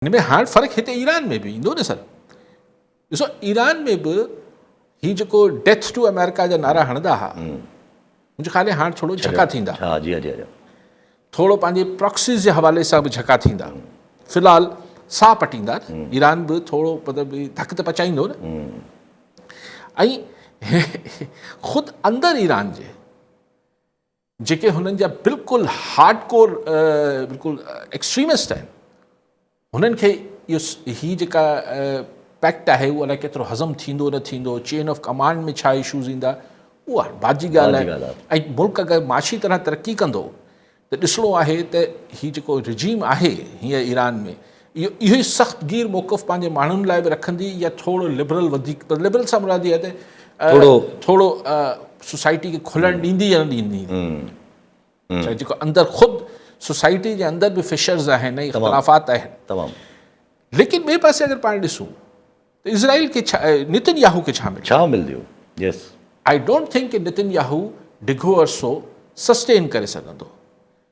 हिन में हाणे फ़र्क़ु हिते ईरान में बि ईंदो न सर। ॾिसो ईरान में बि हीउ जेको डेथ टू अमेरिका जा नारा हणंदा हुआ, मुंहिंजे ख़्याल हाणे थोरो झका थींदा, थोरो पंहिंजे प्रॉक्सीज़ जे हवाले सां बि झका थींदा। फ़िलहालु साह पटींदा न, ईरान बि थोरो मतिलबु धक त पचाईंदो न। ऐं ख़ुदि अंदरि ईरान जे जेके हुननि जा बिल्कुलु हार्डकोर बिल्कुलु एक्सट्रीमिस्ट आहिनि, हुननि खे हीअ जेका पैक्ट आहे उहो अलाए केतिरो हज़म थींदो न थींदो, चेन ऑफ कमांड में छा इशूज़ ईंदा, उहा बाज़ी ॻाल्हि आहे। ऐं मुल्क अगरि माशी तरह तरक़ी कंदो त ॾिसणो आहे त हीअ जेको रिजीम आहे हीअं ईरान में, इहो ई सख़्तगीर मौक़िफ़ पंहिंजे माण्हुनि लाइ बि रखंदी या थोरो लिबरल वधीक, लिबरल सां मुराद इहा आहे त थोरो सोसाइटी खे खुलणु ॾींदी या न ॾींदी। जेको अंदरि ख़ुदि सोसाइटी जे अंदरि बि फिशर्स आहिनि, इख़्तिलाफ़ात आहिनि। लेकिन ॿिए पासे अगरि पाण ॾिसूं त इज़राइल खे छा, नेतन्याहू खे छा मिलियो? आई डोंट थिंक कि नेतन्याहू डिघो अरसो सस्टेन करे सघंदो।